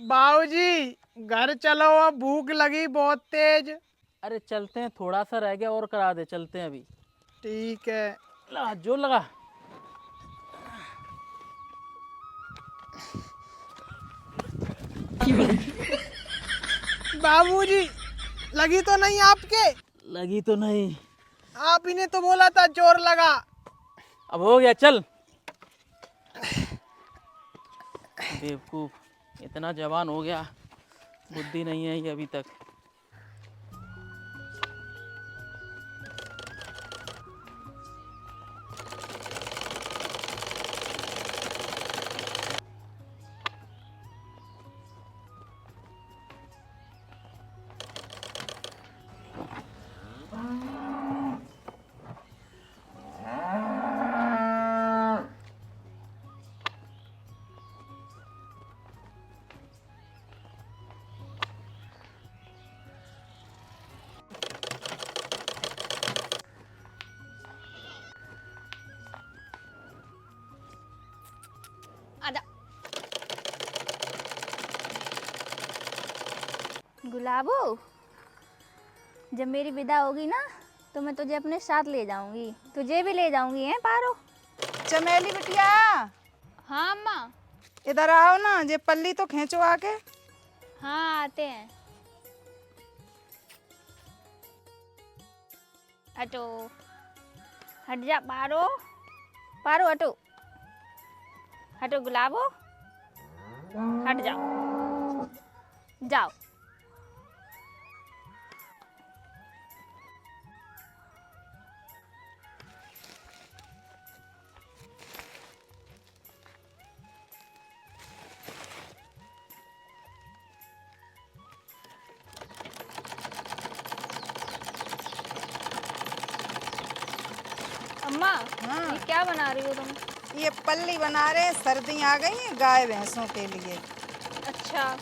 बाबूजी घर चलो, अब भूख लगी बहुत तेज। अरे चलते हैं, थोड़ा सा रह गया और करा दे, चलते हैं अभी। ठीक है। ला जोर लगा। बाबूजी लगी तो नहीं आपके? लगी तो नहीं। आप ही ने तो बोला था जोर लगा। अब हो गया, चल। बेवकूफ, इतना जवान हो गया, बुद्धि नहीं है ये अभी तक। आजा। गुलाबो, जब मेरी विदा होगी ना तो मैं तुझे अपने साथ ले जाऊंगी, तुझे भी ले जाऊंगी हैं पारो। चमेली बिटिया, हाँ अम्मा। इधर आओ ना, ये पल्ली तो खींचो आके। हाँ आते हैं। हटो, हट जा पारो, पारो हटो, हटो गुलाबो, हट जाओ, जाओ। अम्मा, हाँ। ये क्या बना रही हो तुम? ये पल्ली बना रहे, सर्दी आ गई है गाय भैंसों के लिए। अच्छा।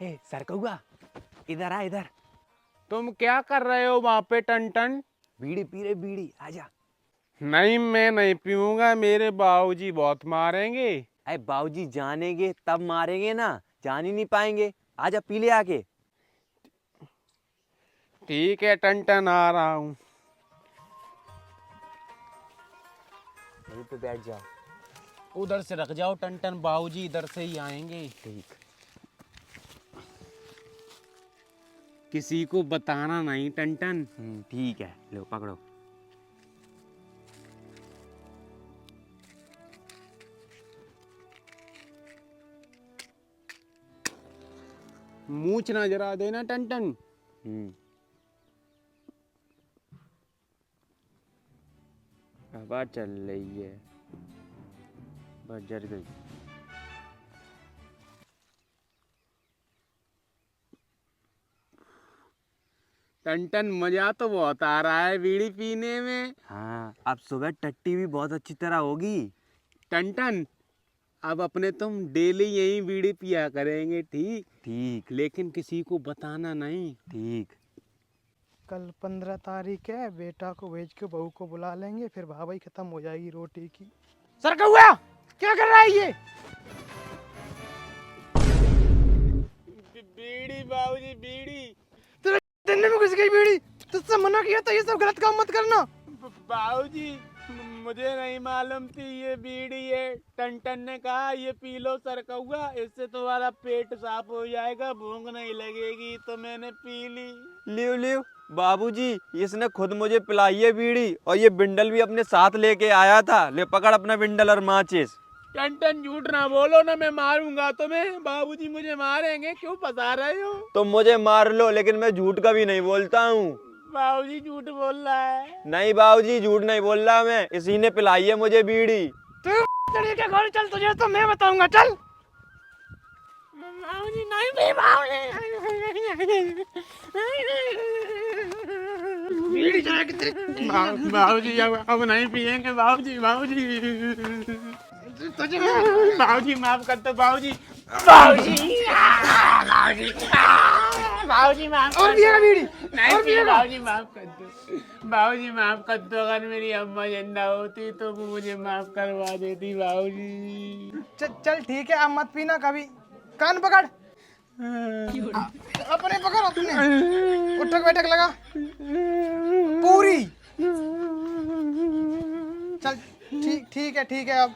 ए सरकौआ, इधर आ इधर। तुम क्या कर रहे हो वहाँ पे टन? बीड़ी पी रहे, बीड़ी, आजा। नहीं, मैं नहीं पीऊंगा, मेरे बाबूजी बहुत मारेंगे। अरे बाबूजी जानेंगे तब मारेंगे ना, जान ही नहीं पाएंगे। आजा पी ले आके। ठीक है टन, आ रहा हूँ। यहीं पे बैठ जाओ। उधर से रख जाओ टन, बाबूजी इधर से ही आएंगे। ठीक। किसी को बताना नहीं टन। ठीक है, लो पकड़ो। मूछ ना जरा देना टन। हवा चल रही है, बस जल गई। टन मजा तो बहुत आ रहा है बीड़ी पीने में। हाँ, अब सुबह टट्टी भी बहुत अच्छी तरह होगी। टन अब अपने तुम डेली यही बीड़ी पिया करेंगे, ठीक? ठीक। लेकिन किसी को बताना नहीं। ठीक। कल 15 तारीख है, बेटा को भेज के बहू को बुला लेंगे, फिर भाई खत्म हो जाएगी रोटी की। सरकौआ, क्या कर रहा है ये? बीड़ी बाबूजी, बीड़ी। तेरे दिन में घुस गई बीड़ी। तुझसे मना किया था ये सब गलत काम मत करना। बाबूजी मुझे नहीं मालूम थी ये बीड़ी है। टन ने कहा ये पी लो सरकौआ, इससे तुम्हारा पेट साफ हो जाएगा, भूख नहीं लगेगी, तो मैंने पी ली। लियो लियो बाबूजी, इसने खुद मुझे पिलाई है बीड़ी, और ये बिंडल भी अपने साथ लेके आया था। ले पकड़ अपना बिंडल और माचिस। टन झूठ ना बोलो ना, मैं मारूंगा तुम्हें। बाबूजी मुझे मारेंगे, क्यों फंसा रहे हो? तुम मुझे मार लो, लेकिन मैं झूठ कभी नहीं बोलता हूँ। बाबूजी झूठ बोल रहा है। नहीं बाबूजी, झूठ नहीं बोल रहा मैं, इसी ने पिलाई है मुझे बीड़ी। तू के घर चल, तुझे तो मैं बताऊंगा, चल। बाबूजी नहीं भी, बीड़ी जाएगी तेरी। बाबूजी अब नहीं पिएंगे बाबूजी। तुझे बाबूजी माफ कर दो बाबूजी। बाबूजी माफ और पिएगा बीड़ी और पिएगा। बाबूजी माफ कर दो, बाबूजी माफ कर दो। अगर मेरी अम्मा जिंदा होती तो वो मुझे माफ करवा देती बाबूजी। चल ठीक है, अब मत पीना कभी। कान पकड़, अपने पकड़ अपने, उठक बैठक लगा पूरी। चल ठीक है अब।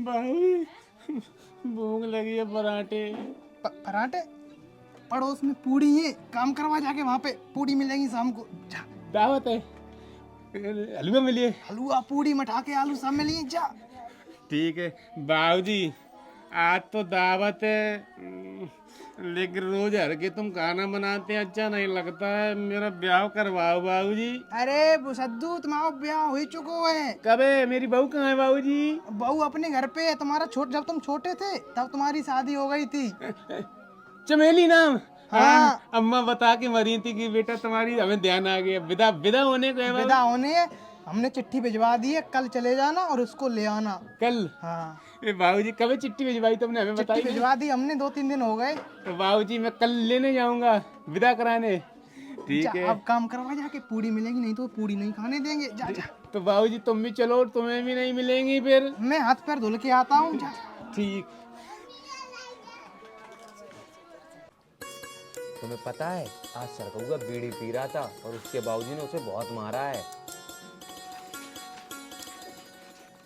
भाई भूख लगी है, पराठे। पराठे पड़ोस में पूड़ी है, काम करवा जाके, वहाँ पे पूड़ी मिलेगी शाम को। जा। दावत है, हलवा मिलिए। हलवा पूड़ी मठा के आलू सब मिलिए। जा ठीक है बाबूजी, आज तो दावत है, लेकिन रोज हर के तुम खाना बनाते हैं, अच्छा नहीं लगता है। मेरा ब्याह करवाओ बाबूजी। अरे बुसद्दू, तुम्हारा ब्याह हो चुको है। कब है? मेरी बहू कहाँ है बाबूजी? बहू अपने घर पे है। तुम्हारा जब तुम छोटे थे तब तुम्हारी शादी हो गई थी। चमेली नाम। हाँ, अम्मा बता के मरी थी कि बेटा तुम्हारी, हमें ध्यान आ गया। विदा होने को है। विदा होने है, हमने चिट्ठी भिजवा दी है, कल चले जाना और उसको ले आना। कल? हाँ। बाबूजी कब चिट्ठी भिजवाई तुमने? हमें बताई। भिजवा दी हमने, 2-3 दिन हो गए। तो बाबूजी मैं कल लेने जाऊंगा विदा कराने। ठीक है, अब काम करवा जाके, पूड़ी मिलेगी, नहीं तो पूड़ी नहीं खाने देंगे। जा। तो बाबूजी तुम भी चलो, तुम्हें भी नहीं मिलेंगी फिर। मैं हाथ पैर धुल के आता हूँ। ठीक। तुम्हें पता है आज सरकौआ बीड़ी पी रहा था और उसके बाबूजी ने उसे बहुत मारा है।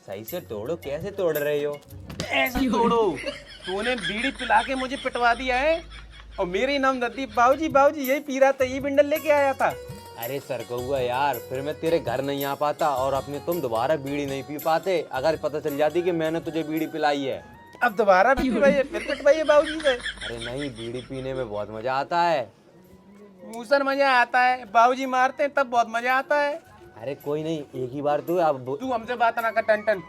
सही से तोड़ो, कैसे तोड़ रहे हो? ऐसे तोड़ो। तूने बीड़ी पिला के मुझे पिटवा दिया है और मेरे नाम दत्ती। बाबूजी यही पी रहा था, ये बिंडल लेके आया था। अरे सरकौआ यार, फिर मैं तेरे घर नहीं आ पाता और अपने तुम दोबारा बीड़ी नहीं पी पाते अगर पता चल जाती कि मैंने तुझे बीड़ी पिलाई है। अब दोबारा भी पिटवाइए, फिर पिटवाइए बाबूजी से। अरे नहीं, बीड़ी पीने में बहुत मजा आता है। मूसर मजा आता है, बाबूजी मारते हैं तब बहुत मजा आता है। अरे कोई नहीं, एक ही बार तू हमसे बात ना कर, टन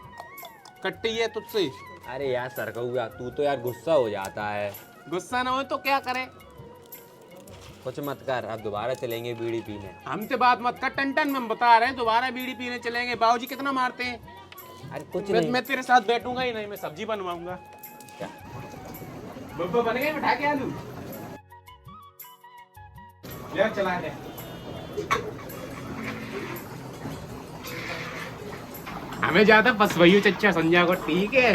कट्टी है तुझसे। अरे यार सरकौआ, तू तो यार गुस्सा हो जाता है। गुस्सा ना हो तो क्या करे? कुछ मत कर, अब दोबारा चलेंगे बीड़ी पीने। हमसे बात मत कर टन, हम बता रहे हैं दोबारा बीड़ी पीने चलेंगे। बाबूजी कितना मारते हैं। अरे कुछ नहीं, मैं तेरे साथ बैठूंगा ही नहीं, मैं सब्जी बनवाऊंगा। बब्बा बन गए, बिठा के आलू ले चला दे। हमें ज्यादा फसवाइयो चच्चा संजय को। ठीक है,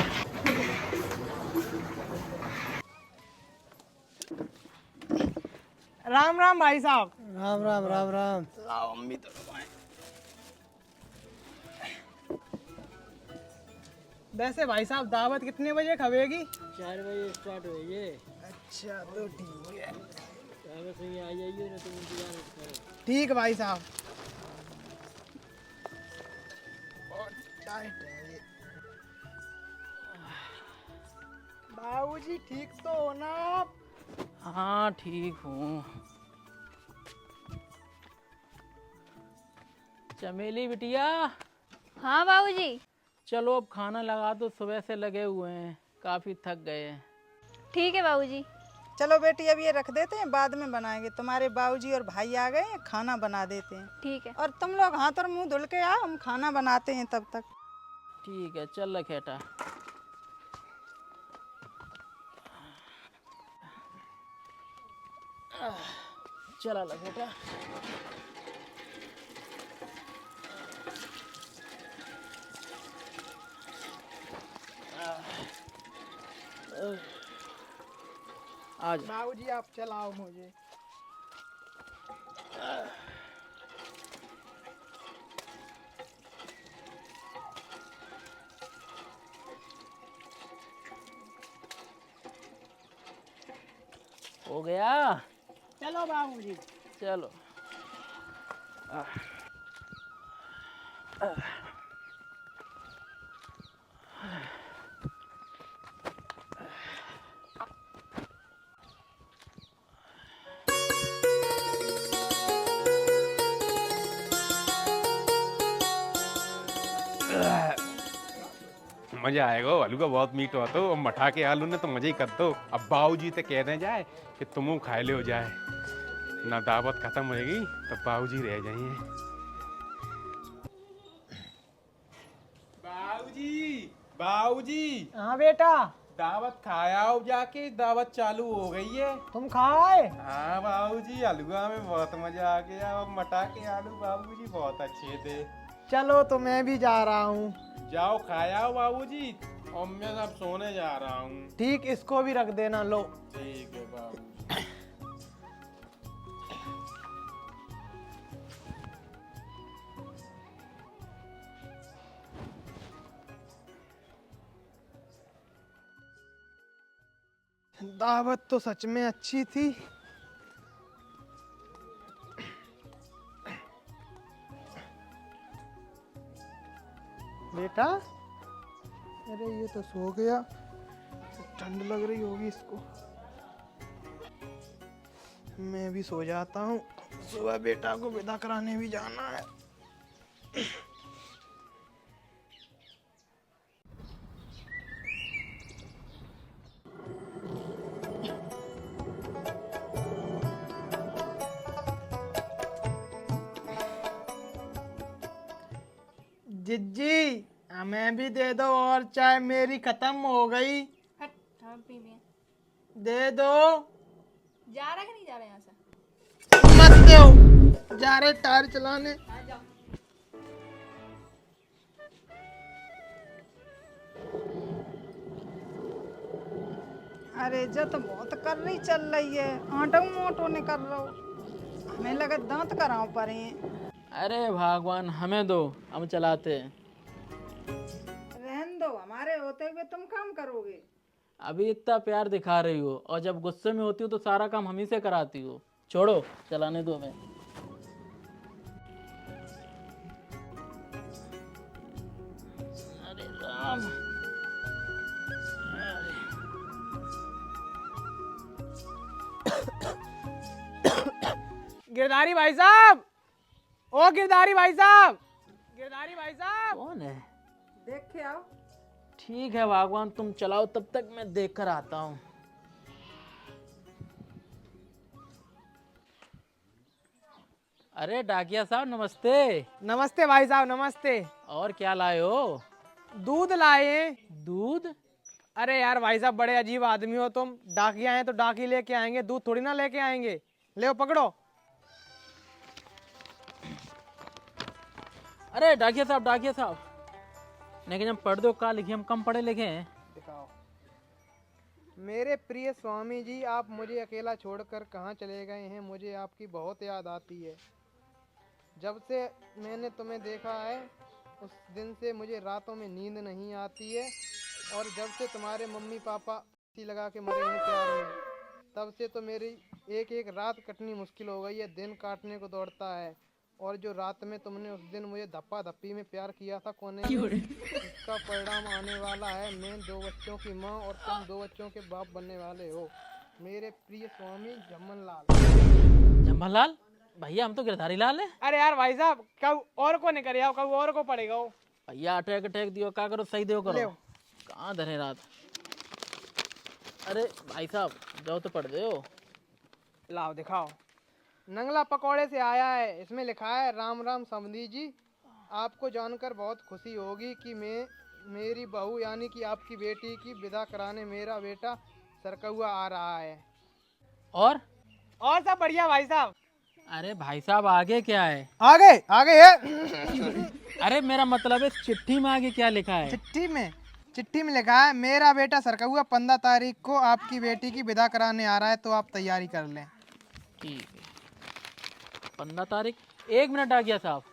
राम राम भाई साहब। राम राम राम राम। लाओ अम्मी तो वैसे भाई साहब दावत कितने बजे खवेगी? 4 बजे स्टार्ट होगी। अच्छा तो ठीक है, दावत में आ जाइए ना, तुम इंतजार करो। ठीक है भाई साहब। बाबूजी ठीक तो हो ना आप? हाँ ठीक हूँ। चमेली बिटिया, हाँ बाबूजी। चलो अब खाना लगा दो, सुबह से लगे हुए हैं, काफी थक गए हैं। ठीक है बाबूजी। चलो बेटी, अब ये रख देते हैं, बाद में बनाएंगे। तुम्हारे बाबूजी और भाई आ गए हैं, खाना बना देते हैं। ठीक है। और तुम लोग हाथ और मुंह धुल के आओ, हम खाना बनाते हैं तब तक। ठीक है, चल लखेटा। चला लखेटा। आज बाबूजी आप चलाओ मुझे। हो गया। चलो बाबूजी। चलो। मजा आएगा। आलू का बहुत मीठ हुआ तो मठा के आलू ने तो मजा ही कर दो। अब बाबूजी तो कहने जाए कि तुम खाए ले हो जाए ना, दावत खत्म होएगी तो बाबूजी रह जाइए। बाबूजी, बाबूजी। हाँ बेटा। दावत खायाओ जाके, दावत चालू हो गई है। तुम खाए? हाँ बाबूजी, हलवा में बहुत मजा आ गया और मटा के आलू बाबूजी बहुत अच्छे थे। चलो तो मैं भी जा रहा हूँ। जाओ खायाओ बाबूजी, और मैं अब सोने जा रहा हूँ। ठीक, इसको भी रख देना। लो। ठीक है बाबूजी। दावत तो सच में अच्छी थी। बेटा, अरे ये तो सो गया, ठंड लग रही होगी इसको। मैं भी सो जाता हूँ, सुबह बेटा को विदा कराने भी जाना है। जिज्जी, हमें भी दे दो और चाय, मेरी खत्म हो गई। दे दो। जा रहा है कि नहीं जा रहा यहाँ से? मत दो, जा रहे टायर चलाने। अरे इज्जत बहुत कर रही चल रही है, आटो मोटो ने कर रहा हो। हमें लगा दांत कराओ पर अरे भगवान, हमें दो, हम चलाते हैं। रहन दो, हमारे होते हुए तुम काम करोगे। अभी इतना प्यार दिखा रही हो और जब गुस्से में होती हो तो सारा काम हम ही से कराती हो। छोड़ो, चलाने दो हमें। अरे राम। गिरधारी भाई साहब, ओ गिरधारी भाई साहब, गिरधारी भाई साहब। कौन है? देख के आओ। ठीक है भगवान, तुम चलाओ, तब तक मैं देख कर आता हूँ। अरे डाकिया साहब, नमस्ते। नमस्ते भाई साहब, नमस्ते। और क्या लाए हो? दूध लाए। दूध? अरे यार भाई साहब, बड़े अजीब आदमी हो तुम। डाकिया हैं तो डाकी लेके आएंगे, दूध थोड़ी ना लेके आएंगे। ले पकड़ो। अरे डाकिया साहब, डाकिया साहब, लेकिन हम पढ़ दो का लिखे, हम कम पढ़े लिखे हैं। दिखाओ। मेरे प्रिय स्वामी जी, आप मुझे अकेला छोड़कर कहाँ चले गए हैं? मुझे आपकी बहुत याद आती है। जब से मैंने तुम्हें देखा है उस दिन से मुझे रातों में नींद नहीं आती है, और जब से तुम्हारे मम्मी पापा सी लगा के मरे हैं प्यार में, तब से तो मेरी एक एक रात कटनी मुश्किल हो गई है। दिन काटने को दौड़ता है। और जो रात में तुमने उस दिन मुझे धप्पा धप्पी में प्यार किया था कोने में, इसका परिणाम आने वाला है। मैं 2 बच्चों की माँ और तुम 2 बच्चों के बाप बनने वाले हो। मेरे प्रिय स्वामी झम्मन लाल। जम्मन लाल? भैया, हम तो गिरधारी लाल है। अरे यार भाई साहब, कब और को नहीं करे, कब और को पड़ेगा वो। भैया अटैक अटैक दियो, क्या करो, सही दियो करो। ले। कहाँ धरे रात। अरे भाई साहब, जाओ तो पढ़ दो। लाओ दिखाओ। नंगला पकौड़े से आया है, इसमें लिखा है राम राम समधी जी। आपको जानकर बहुत खुशी होगी कि मेरी बहू यानी कि आपकी बेटी की विदा कराने मेरा बेटा सरकौआ आ रहा है। और सब बढ़िया भाई साहब। अरे भाई साहब, आगे क्या है? आगे आगे है। अरे मेरा मतलब है चिट्ठी में आगे क्या लिखा है? चिट्ठी में लिखा है मेरा बेटा सरकौआ 15 तारीख को आपकी बेटी की विदा कराने आ रहा है, तो आप तैयारी कर लें। ठीक है, 15 तारीख? 1 मिनट आ गया साहब,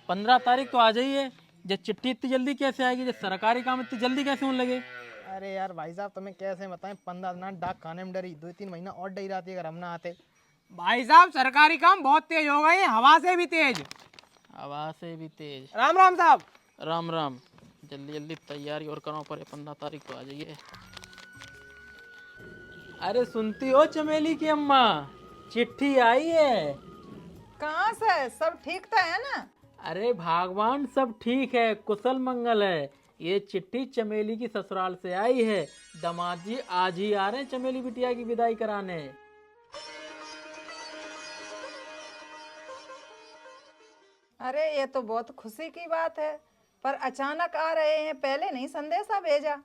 15 तारीख तो आ जाइए। जो चिट्ठी इतनी जल्दी कैसे आएगी? जो सरकारी काम इतनी जल्दी कैसे होने लगे? अरे यार भाई साहब, तुम्हें कैसे बताएं, 15 दिन डाक खाने में डरी, 2-3 महीना और डरी रहती अगर हम ना आते। भाई साहब, सरकारी काम बहुत तेज हो गए हैं, हवा से भी तेज। हवा से भी तेज। राम राम साहब। राम राम। जल्दी जल्दी तैयारी और करो पर 15 तारीख को आ जाइए। अरे सुनती हो चमेली की अम्मा, चिट्ठी आई है। कहाँ से? सब ठीक तो है ना? अरे भगवान, सब ठीक है, कुशल मंगल है। ये चिट्ठी चमेली की ससुराल से आई है। दामाद जी आज ही आ रहे हैं चमेली बिटिया की विदाई कराने। अरे ये तो बहुत खुशी की बात है, पर अचानक आ रहे हैं, पहले नहीं संदेशा भेजा?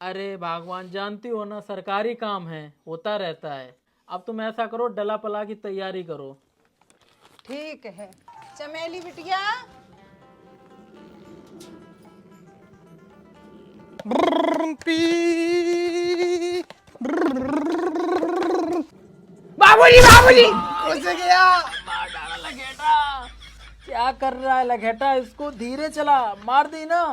अरे भगवान, जानती हो ना, सरकारी काम है, होता रहता है। अब तुम ऐसा करो, डला पला की तैयारी करो। ठीक है। चमेली बिटिया, बाबूजी बाबूजी घुस गया। क्या कर रहा है लखेटा? इसको धीरे चला, मार दी ना।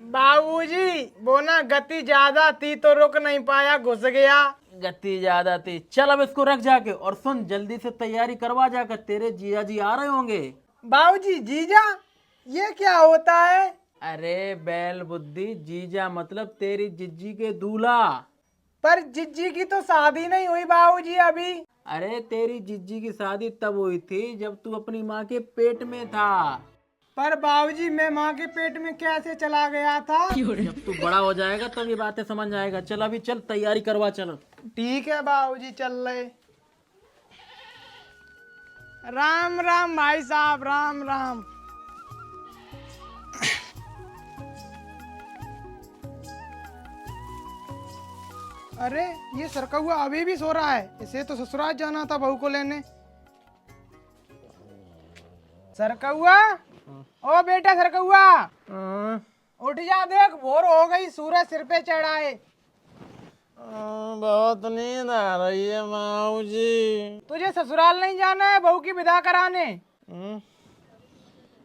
बाबूजी वो ना गति ज्यादा थी तो रुक नहीं पाया, घुस गया। गति ज्यादा थी। चल अब इसको रख जाके, और सुन, जल्दी से तैयारी करवा जाकर, तेरे जीजा जी आ रहे होंगे। बाबूजी जीजा ये क्या होता है? अरे बैल बुद्धि, जीजा मतलब तेरी जिज्जी के दूल्हा। पर जिज्जी की तो शादी नहीं हुई बाबूजी अभी। अरे तेरी जिज्जी की शादी तब हुई थी जब तू अपनी माँ के पेट में था। पर बाबूजी मैं माँ के पेट में कैसे चला गया था? जब तू बड़ा हो जाएगा तब ये बातें समझ आएगा। चल अभी चल, तैयारी करवा, चल। ठीक है बाबूजी, चल रहे। राम राम भाई साहब, राम राम। अरे ये सरकौआ अभी भी सो रहा है, इसे तो ससुराल जाना था बहू को लेने। सरकौआ, ओ बेटा सरकौआ, उठ जा, देख भोर हो गई, सूरज सिर पे चढ़ा है। बहुत नींद आ रही है माऊजी। तुझे ससुराल नहीं जाना है बहू की विदा कराने?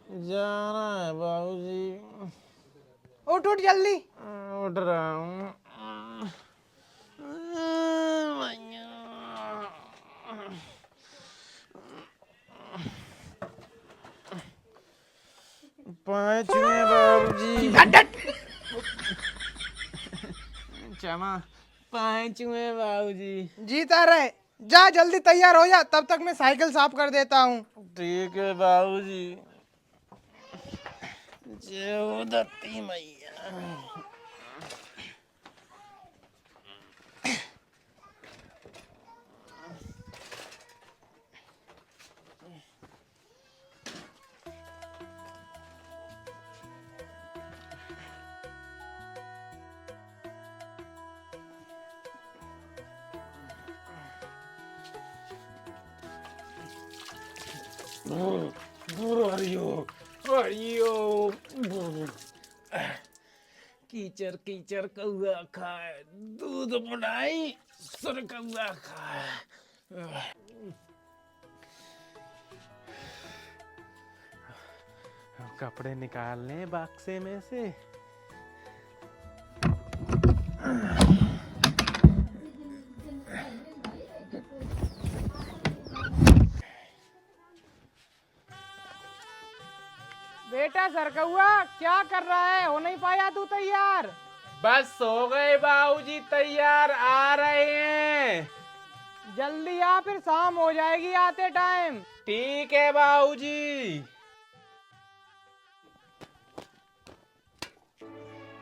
जाना है बाबूजी। उठ उठ जल्दी। उठ रहा हूँ। पांचवें बाबूजी। क्षमा, पांचवें बाबूजी। जीता रहे, जा जल्दी तैयार हो जा, तब तक मैं साइकिल साफ कर देता हूँ। ठीक है बाबूजी। जय दत्ती मैया। कीचड़ कीचड़ कौआ खाए, दूध बनाई सुर कौआ खाए। कपड़े निकाल लें बक्से में से। बेटा सरकौआ क्या कर रहा है, हो नहीं पाया तू तैयार? बस हो गए बाबूजी तैयार, आ रहे हैं। जल्दी आ, फिर शाम हो जाएगी आते टाइम। ठीक है बाबूजी।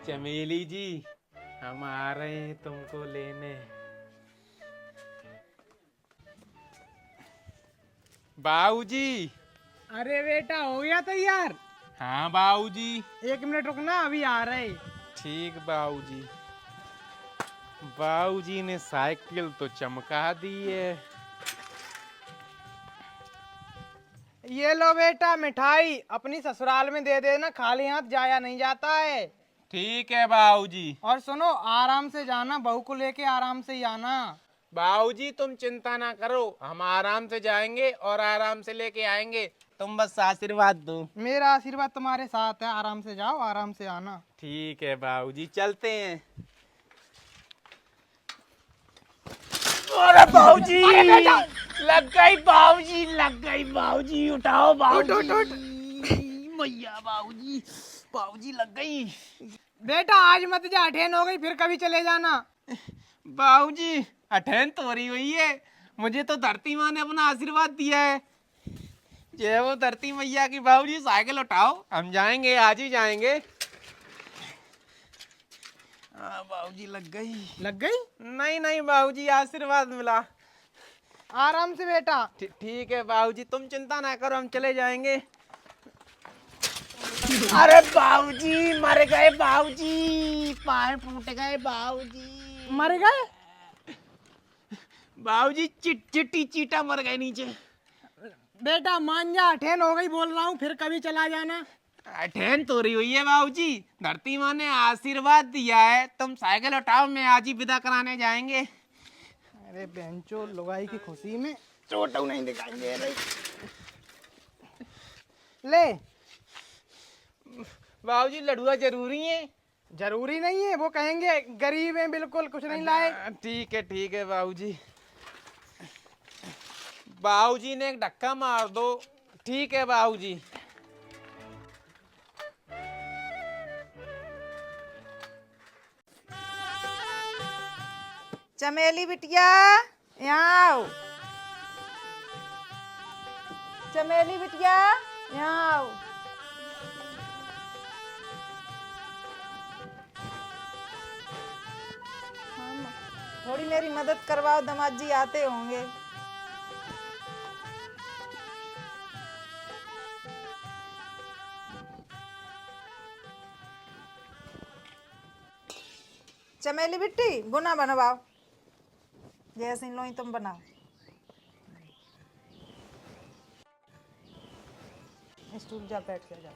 चमेली जी, हम आ रहे हैं तुमको लेने। बाबूजी। अरे बेटा हो गया तैयार? हाँ बाबूजी। 1 मिनट रुकना, अभी आ रहे। ठीक बाबूजी। बाबूजी ने साइकिल तो चमका दी है। ये लो बेटा मिठाई, अपनी ससुराल में दे देना, खाली हाथ जाया नहीं जाता है। ठीक है बाबूजी। और सुनो, आराम से जाना, बहू को लेके आराम से ही आना। बाबूजी तुम चिंता ना करो, हम आराम से जाएंगे और आराम से लेके आएंगे, तुम बस आशीर्वाद दो। मेरा आशीर्वाद तुम्हारे साथ है, आराम से जाओ, आराम से आना। ठीक है बाबूजी, चलते हैं। अरे बाबूजी, लग गई बाबूजी, लग गई बाबूजी, उठाओ बाबूजी। मैया बाबूजी, बाबूजी लग गई। बेटा आज मत जा, अठेन हो गई, फिर कभी चले जाना। बाबूजी अठैन तो हो रही है, मुझे तो धरती माँ ने अपना आशीर्वाद दिया है। जय वो धरती मैया की। बाबूजी साइकिल उठाओ, हम जाएंगे, आज ही जाएंगे। बाबूजी लग गई। लग गई? नहीं नहीं बाबूजी, आशीर्वाद मिला। आराम से बेटा। ठीक है बाबूजी, तुम चिंता ना करो, हम चले जाएंगे। अरे बाबूजी मर गए बाबूजी, पैर फूट गए बाबूजी। मर गए? बाबूजी चिट्टी चीटा मर गए नीचे। बेटा मान जा, ठेन हो गई बोल रहा हूँ, फिर कभी चला जाना। ठहन तोरी हुई है बाबूजी, धरती माँ ने आशीर्वाद दिया है। तुम साइकिल उठाओ, मैं आज ही विदा कराने जाएंगे। अरे बेंचो लुगाई की खुशी में छोटू नहीं दिखाएंगे। ले। बाबूजी लडुआ जरूरी है? जरूरी नहीं है, वो कहेंगे गरीब हैं बिल्कुल कुछ नहीं लाए। ठीक है बाबूजी। बाबूजी ने एक धक्का मार दो। ठीक है बाबूजी। चमेली बिटिया यहाँ आओ। चमेली बिटिया यहाँ आओ। थोड़ी मेरी मदद करवाओ, दामाद जी आते होंगे। चमेली बिट्टी गुना बनवाओ, जैसे इन लोग तुम बनाओ। स्टूल जा बैठ के जा।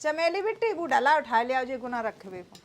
चमेली बिट्टी वो डाला उठा लिया जे गुना रखबे को।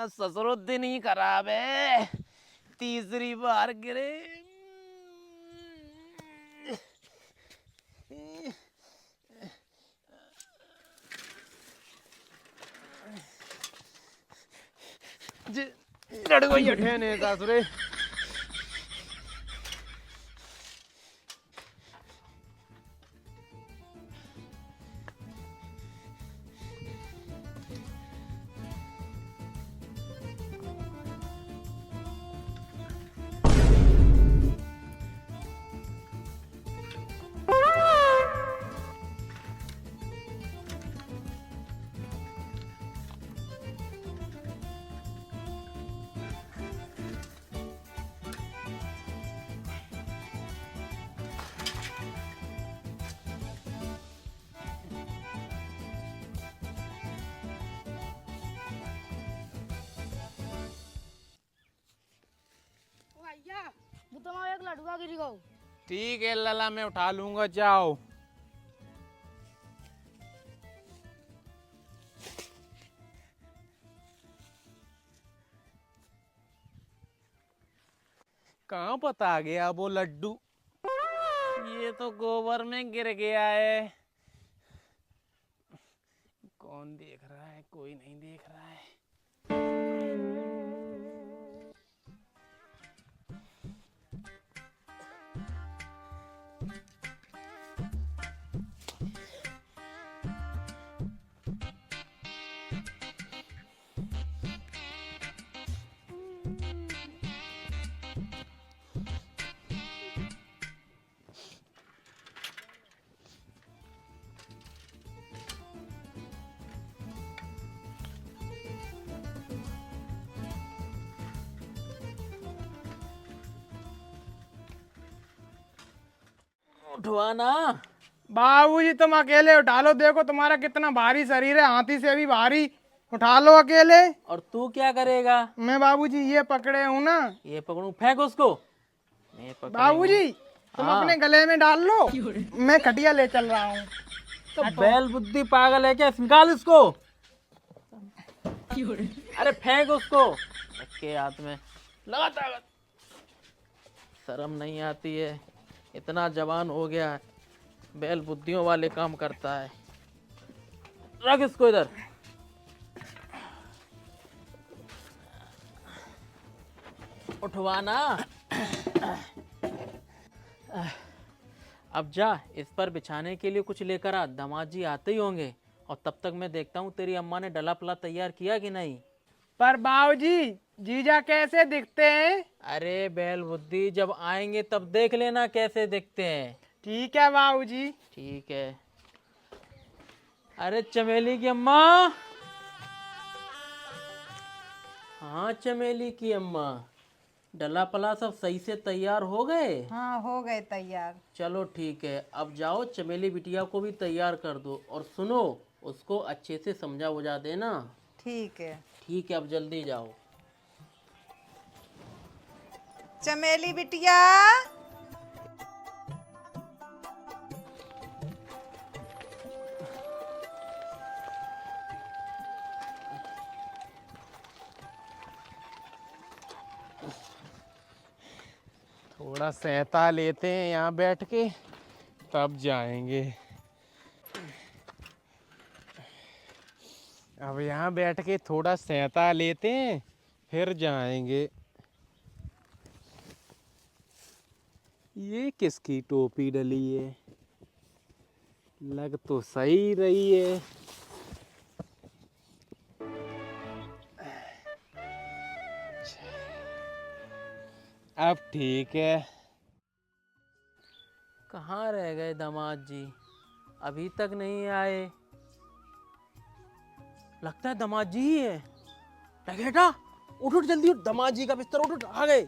ससुरुद्दीन ही खराब है, तीसरी बार गिरे। लड़को ही ठहने सासुरे। भैया वो तो एक लड़ुआ गिरी गो। ठीक है लला, मैं उठा लूंगा, जाओ। कहाँ पता आ गया वो लड्डू? ये तो गोबर में गिर गया है। कौन देख रहा है? कोई नहीं देख रहा है। उठवाना। बाबूजी तुम अकेले उठा लो, देखो तुम्हारा कितना भारी शरीर है, हाथी से भी भारी। उठा लो अकेले। और तू क्या करेगा? मैं बाबूजी ये पकड़े हूँ ना। ये पकड़ू, फेंक उसको। मैं पकड़ी बाबूजी हूँ। तुम हाँ। अपने गले में डाल लो, मैं खटिया ले चल रहा हूँ। तो बैल बुद्धि पागल है क्या? निकाल इसको। अरे फेंक उसको। रखे हाथ में, लगा ताकत। शर्म नहीं आती है, इतना जवान हो गया है, बैल बुद्धियों वाले काम करता है। रख इसको इधर। उठवाना। अब जा, इस पर बिछाने के लिए कुछ लेकर आ, दामाद जी आते ही होंगे। और तब तक मैं देखता हूँ तेरी अम्मा ने डला पला तैयार किया कि नहीं। पर बाबूजी जीजा कैसे दिखते हैं? अरे बैल बुद्धि, जब आएंगे तब देख लेना कैसे दिखते हैं। ठीक है बाबूजी। ठीक है। अरे चमेली की अम्मा। हाँ चमेली की अम्मा, डला पला सब सही से तैयार हो गए? हाँ हो गए तैयार। चलो ठीक है, अब जाओ चमेली बिटिया को भी तैयार कर दो। और सुनो, उसको अच्छे से समझा बुझा देना। ठीक है। ठीक है, अब जल्दी जाओ। चमेली बिटिया, थोड़ा सहता लेते हैं यहाँ बैठ के, तब जाएंगे। अब यहाँ बैठ के थोड़ा सहता लेते हैं, फिर जाएंगे। ये किसकी टोपी डली है? लग तो सही रही है। अब ठीक है। कहाँ रह गए दामाद जी? अभी तक नहीं आए। लगता है दामाद जी ही है। टकेटा उठ उठ, जल्दी उठ, दामाद जी का बिस्तर उठ उठ, आ गए।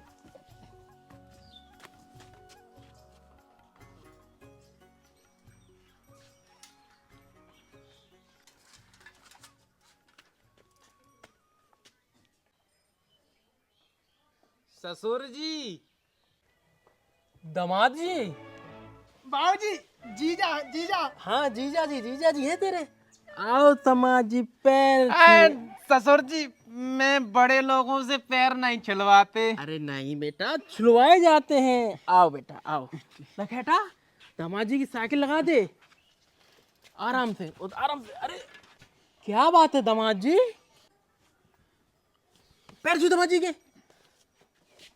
ससुर जी। दामाद जी। बाबूजी जीजा जीजा। हाँ जीजा जी है तेरे। आओ दामाद जी, पैर ससुर जी, मैं बड़े लोगों से पैर नहीं छिलवाते। अरे नहीं बेटा, छुलवाए जाते हैं। आओ बेटा आओ। लखेटा, दामाद जी की साइकिल लगा दे। आराम से आराम से। अरे क्या बात है दामाद जी? पैर छू दामाद जी के।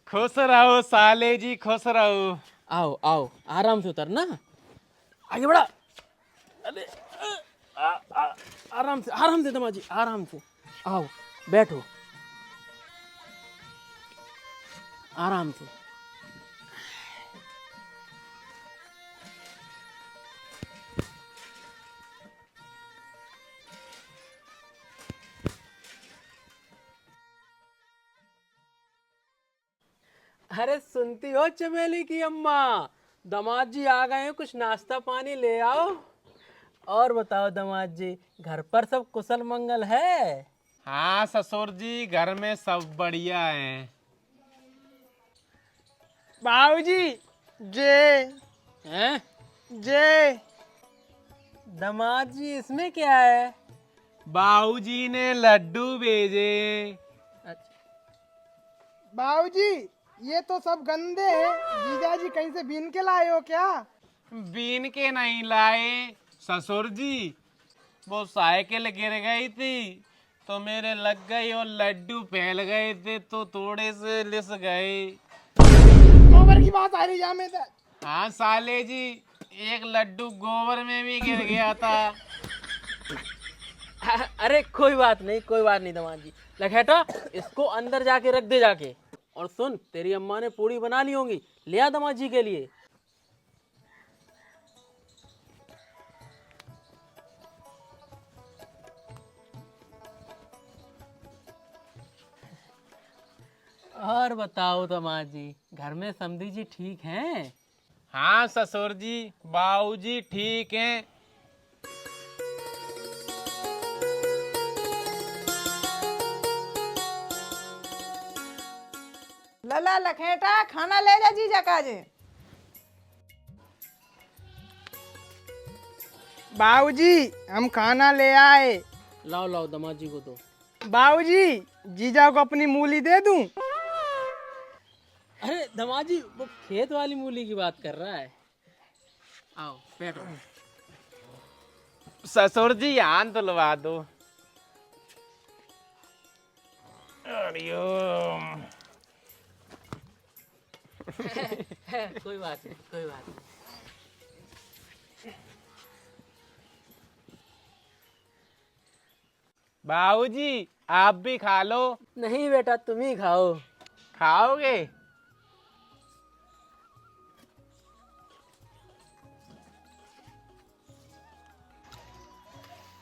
खुश रहो साले जी, खुश रहो। आओ आओ, आराम से उतर ना, आगे बढ़ा। अरे आराम से दामाद जी, आराम से। आओ बैठो, आराम से। अरे सुनती हो चमेली की अम्मा, दामाद जी आ गए हैं, कुछ नाश्ता पानी ले आओ। और बताओ दामाद जी, घर पर सब कुशल मंगल है? हाँ ससुर जी, घर में सब बढ़िया है। बाबूजी जय हैं? जय दामाद जी इसमें क्या है? बाबूजी ने लड्डू भेजे। बाबूजी ये तो सब गंदे हैं। जीजाजी कहीं से बीन के लाए हो क्या? बीन के नहीं लाए ससुर जी, वो साइकिल गिर गई थी तो मेरे लग गई और लड्डू फैल गए थे तो थोड़े से लिस गए। गोबर की बात आ रही है में तो। हाँ साले जी, एक लड्डू गोबर में भी गिर गया था। अरे कोई बात नहीं दामाद जी। लखेटा, इसको अंदर जाके रख दे जाके। और सुन, तेरी अम्मा ने पूड़ी बना ली होंगी, ले आ दामाद जी के लिए। और बताओ दामाद जी, घर में समधी जी ठीक हैं? हाँ ससुर जी, बाबूजी ठीक हैं। लला लखेटा खाना ले जा जीजा काजे। बाबूजी हम खाना ले आए। लाओ लाओ दामाद जी को दो। बाबूजी जीजा को अपनी मूली दे दूं? अरे दामाद जी, वो खेत वाली मूली की बात कर रहा है। आओ बैठो। ससुर जी यहाँ तुलवा दो। हरिओम। कोई बात नहीं। बाबूजी आप भी खा लो। नहीं बेटा, तुम ही खाओ। खाओगे?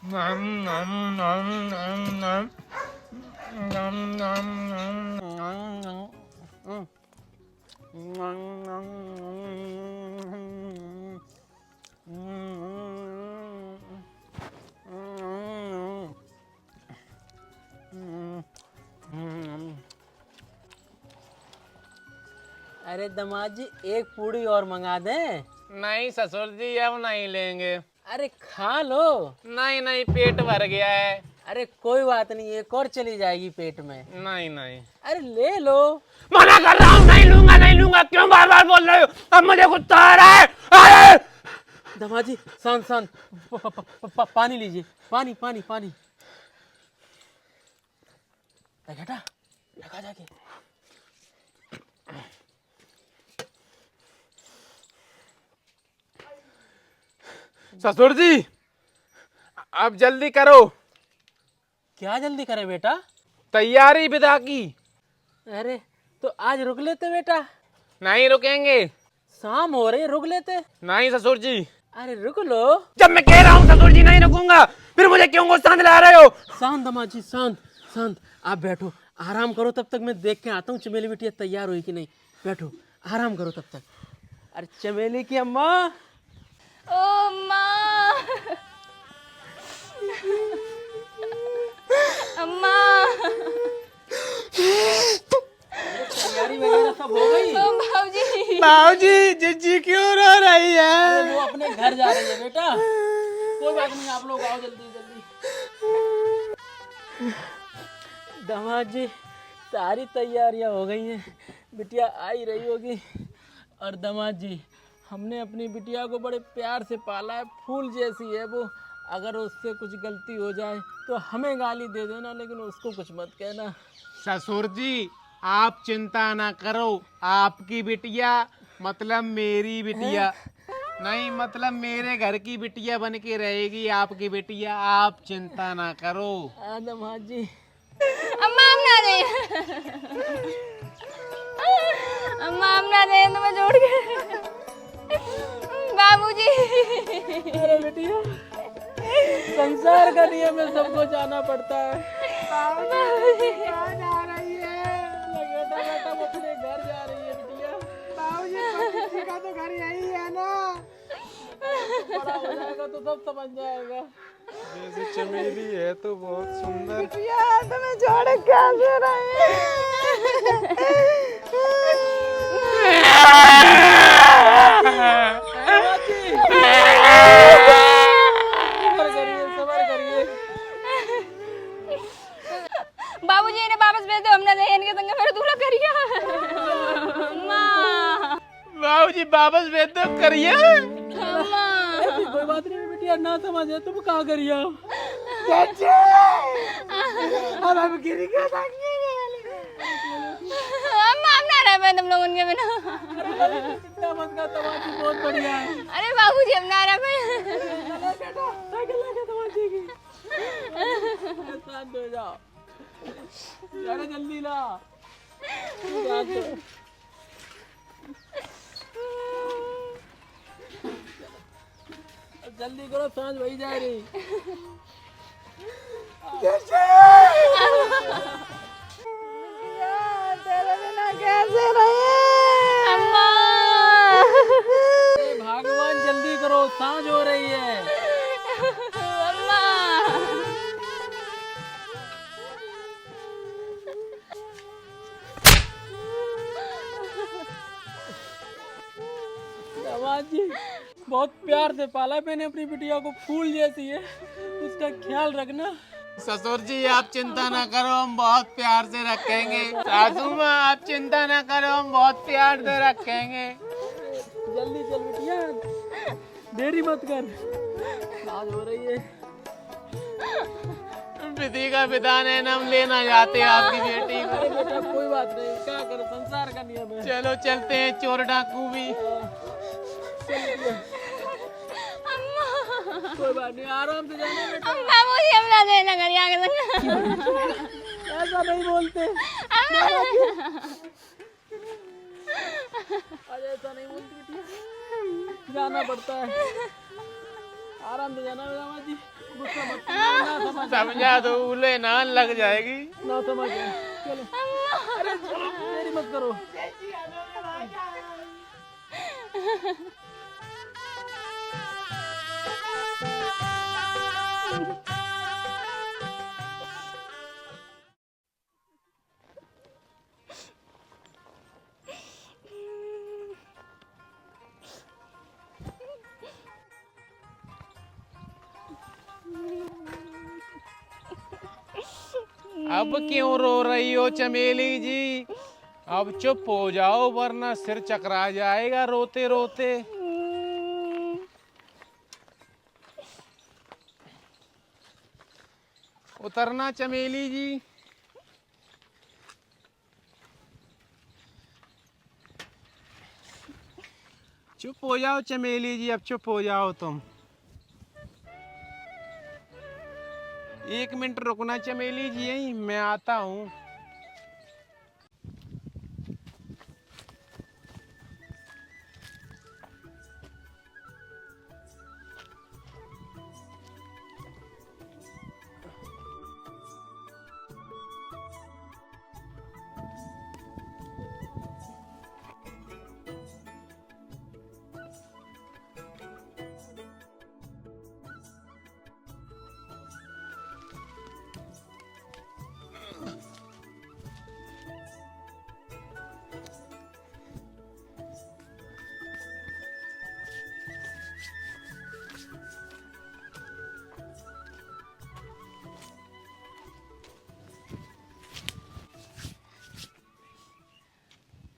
नम नम नम नम नम नम नम नम अरे दामाद जी, एक पूड़ी और मंगा दें? नहीं ससुर जी, अब नहीं लेंगे। अरे खा लो। नहीं नहीं, पेट भर गया है। अरे कोई बात नहीं, एक और चली जाएगी पेट में। नहीं नहीं, अरे ले लो। मना कर रहा हूँ, नहीं लूंगा। क्यों बार बार बोल रहे हो? अब मुझे गुस्सा आ रहा है। अरे! दामाद जी शांत। पानी लीजिए, पानी। बेटा लगा जाके। ससुर जी अब जल्दी करो। क्या जल्दी करे बेटा? तैयारी विदा की। अरे तो आज रुक लेते बेटा। नहीं रुकेंगे। शाम हो रही, रुक लेते। नहीं ससुर जी। अरे रुक लो। जब मैं कह रहा हूँ ससुर जी नहीं रुकूंगा, फिर मुझे क्यों गुस्सा दिला रहे हो? शांत दामाद जी, शांत। आप बैठो, आराम करो। तब तक मैं देख के आता हूँ चमेली बिटिया तैयार हुई कि नहीं। बैठो, आराम करो तब तक। अरे चमेली की अम्मा। ओ माँ, अम्मा, तैयारी वगैरह सब हो गई? ओ बाबूजी। बाबूजी जीजी क्यों रो रही है? अरे वो अपने घर जा रही है बेटा। कोई बात नहीं, आप लोग आओ जल्दी। दामाद जी सारी तैयारियां हो गई हैं, बिटिया आ ही रही होगी। और दामाद जी, हमने अपनी बिटिया को बड़े प्यार से पाला है, फूल जैसी है वो। अगर उससे कुछ गलती हो जाए तो हमें गाली दे देना, लेकिन उसको कुछ मत कहना। ससुर जी आप चिंता ना करो, आपकी बिटिया मतलब मेरी बिटिया नहीं, मतलब मेरे घर की बिटिया बन के रहेगी आपकी बिटिया। आप चिंता ना करो। दामाद जी। अम्मा हम ना जाइए, अम्मा हम ना जाइए तो मैं जोड़ के। बाबूजी। अरे बिटिया, संसार का नियम है, सबको जाना पड़ता है। बाबूजी। जा रही है? बेटा वो अपने घर जा रही है बिटिया। बाबूजी का तो घर यही है ना। बड़ा हो जाएगा तो सब समझ जाएगा। जैसे चमेली है तो बहुत सुंदर। बिटिया तुम्हें जोड़ कैसे रहे? पे तो हमने देहन के संग मेरे दूल्हा करिया अम्मा बाबूजी वापस भेज दो करिए। अम्मा कोई बात नहीं बिटिया, ना समझे तुम कहाँ करिया। अम्मा अब ना रह पाए तुम लोग उनके बिना। चिंता मत कर, तमाची बहुत बढ़िया है। अरे बाबूजी अब ना रह पाए। साइकिल लेके तमाची की शांत हो जाओ, अरे जल्दी ला। शांत हो। जल्दी करो, सांझ वही जा रही। तेरे बिना कैसे रहे? अम्मा ए भगवान जल्दी करो, सांझ हो रही है। अम्मा जी बहुत प्यार से पाला मैंने अपनी बिटिया को, फूल जैसी है, उसका ख्याल रखना। ससुर जी आप चिंता ना करो, हम बहुत प्यार से रखेंगे। सासू माँ आप चिंता ना करो, हम बहुत प्यार से रखेंगे। जल्दी चल बिटिया, देरी मत कर, आज हो रही है। विधि का विधान है, हम लेना जाते हैं आपकी बेटी को। अरे बेटा कोई बात नहीं, क्या करो, संसार का नियम है। चलो चलते हैं, चोर डाकू भी। कोई बात नहीं, आराम से जाना बेटा। बाबूजी हम ना देना करिया के संग। ऐसा नहीं बोलते, आज ऐसा नहीं बोलती बिटिया, जाना पड़ता है। आराम से जाना रामा जी, गुस्सा मत करना, ना समझ समझा दो, उले ना लग जाएगी। ना समझ चलो, अरे चलो देरी मत करो। अब क्यों रो रही हो चमेली जी? अब चुप हो जाओ वरना सिर चकरा जाएगा रोते रोते। उतरना चमेली जी। चुप हो जाओ चमेली जी, अब चुप हो जाओ तुम। 1 मिनट रुकना चमेली जी, यहीं मैं आता हूँ।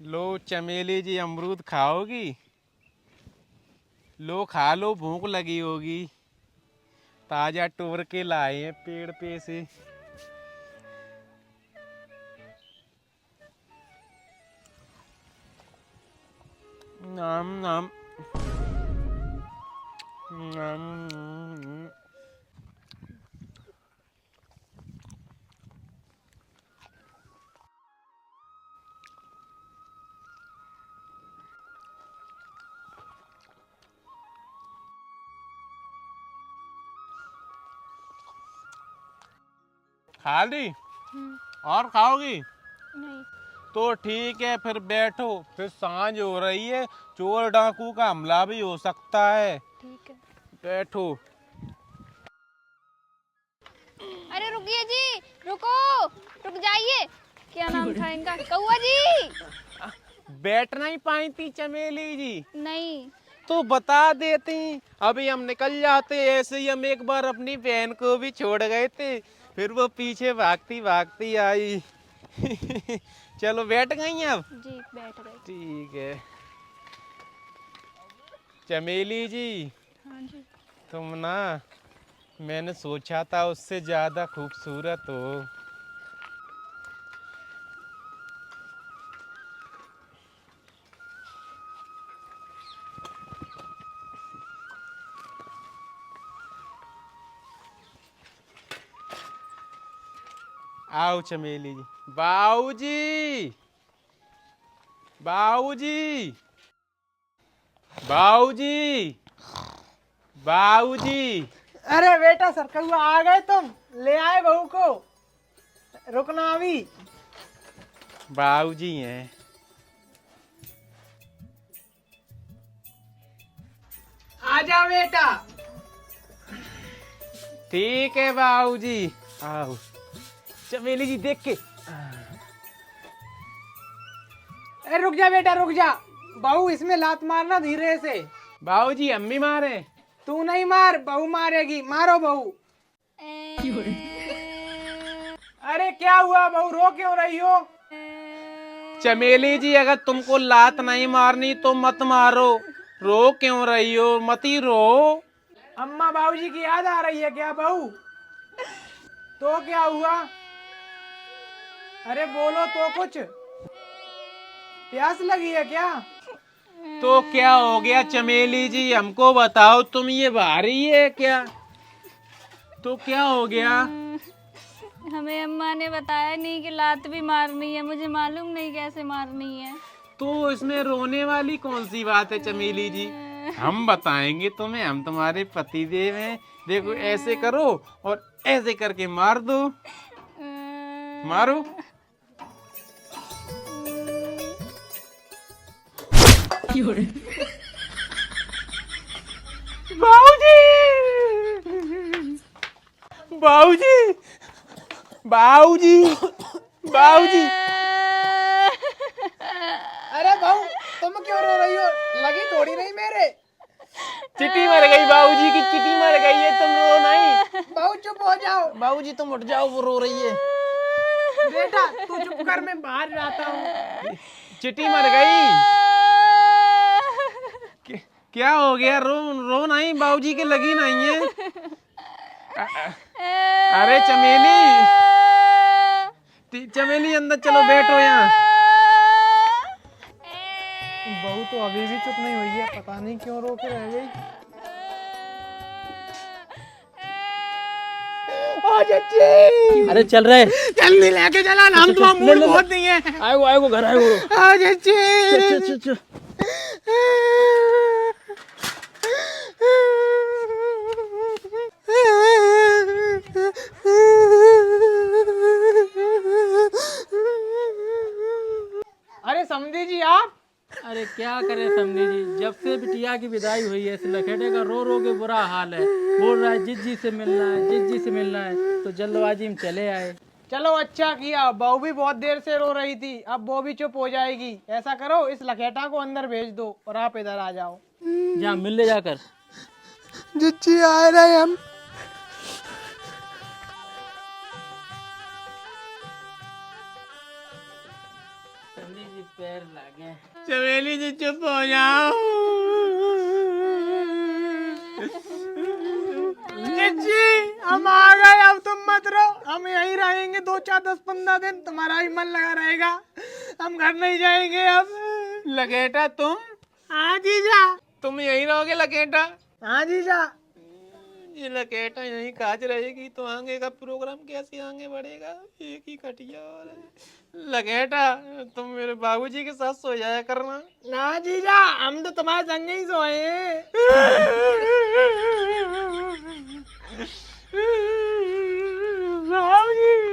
लो चमेली जी, अमरूद खाओगी? लो खा लो, भूख लगी होगी। ताजा तोड़ के लाए हैं पेड़ पे से। नाम नाम नाम। खा ली? और खाओगी? नहीं तो ठीक है, फिर बैठो, फिर सांझ हो रही है, चोर डाकू का हमला भी हो सकता है। ठीक है। बैठो। अरे रुकिए जी, रुको, रुक जाइए। क्या नाम था इनका? कौआ जी। बैठ नहीं पाई थी चमेली जी? नहीं तो बता देती, अभी हम निकल जाते। ऐसे ही हम एक बार अपनी बहन को भी छोड़ गए थे, फिर वो पीछे भागती भागती आई। चलो बैठ गई हैं अब? जी बैठ गए। ठीक है। चमेली जी, हाँ जी। तुम ना, मैंने सोचा था उससे ज्यादा खूबसूरत हो। आओ चमेली जी। बाऊजी, बाऊजी, बाऊजी, बाऊजी। अरे बेटा सरकहुआ आ गए तुम, ले आए बहू को, रुकना अभी। बाऊजी हैं। आजा बेटा। ठीक है बाऊजी, आओ। चमेली जी देख के। अरे रुक जा बेटा रुक जा, बहू इसमें लात मारना धीरे से। बाऊजी अम्मी मारे। तू नहीं मार, बहू मारेगी, मारो बहू। अरे क्या हुआ बहू, रो क्यों रही हो? चमेली जी अगर तुमको लात नहीं मारनी तो मत मारो, रो क्यों रही हो? मत ही रो। अम्मा बाबूजी की याद आ रही है क्या बहू? तो क्या हुआ? अरे बोलो तो कुछ, प्यास लगी है क्या? तो क्या हो गया चमेली जी, हमको बताओ। तुम ये भारी है क्या? तो क्या हो गया? हमें अम्मा ने बताया नहीं कि लात भी मारनी है, मुझे मालूम नहीं कैसे मारनी है। तो इसमें रोने वाली कौन सी बात है चमेली जी? हम बताएंगे तुम्हें, हम तुम्हारे पति देव हैं। देखो ऐसे करो और ऐसे करके मार दो। मारो। बाऊजी, बाऊजी, बाऊजी, बाऊजी। अरे बहू तुम क्यों रो रही हो? लगी थोड़ी नहीं मेरे। चिट्टी मर गई बाऊजी की, चिट्टी मर गई है, तुम रो नहीं। बहू चुप हो जाओ। बाबूजी तुम उठ जाओ, वो रो रही है। बेटा तू चुप कर, मैं बाहर जाता हूँ। चिट्टी मर गई। क्या हो गया? रो रो नहीं, बाऊजी के लगी नहीं है। अरे चमेली, चमेली अंदर चलो, बैठो यहाँ। बहू तो अभी भी चुप नहीं हुई है, पता नहीं क्यों रो के रह गई। अरे चल रहे, जल्दी लेके चला, हम तो मूड बहुत नहीं है। आएगो घर आएगो। आज चल चल चल। अरे समझी जी आप? अरे क्या करे समझी जी, जब से बिटिया की विदाई हुई है इस लखेटे का रो रो के बुरा हाल है। बोल रहा है जिज्जी से मिलना है, जिज्जी से मिलना है, तो जल्दबाजी में चले आए। चलो अच्छा किया, बहू भी बहुत देर से रो रही थी, अब वो भी चुप हो जाएगी। ऐसा करो इस लखेटा को अंदर भेज दो और आप इधर आ जाओ। जा मिल ले जाकर। जिज्जी आ रहे हम। समझी जी पैर लागे। चमेली जी चुप हो जाओ। जिज्जी हम आ गए, अब तुम मत रो, हम यहीं रहेंगे 2 4 10 15 दिन, तुम्हारा ही मन लगा रहेगा। हम घर नहीं जाएंगे अब। लखेटा तुम? हाँ जीजा। तुम यहीं रहोगे लखेटा? हाँ जीजा। ये लखेटा यहीं काज रहेगी तो आगे का प्रोग्राम कैसे आगे बढ़ेगा? एक ही खटिया और है। लखेटा तुम मेरे बाबूजी के साथ सो जाया करना। ना जीजा, हम तो तुम्हारे संग ही सोए हैं। बाबूजी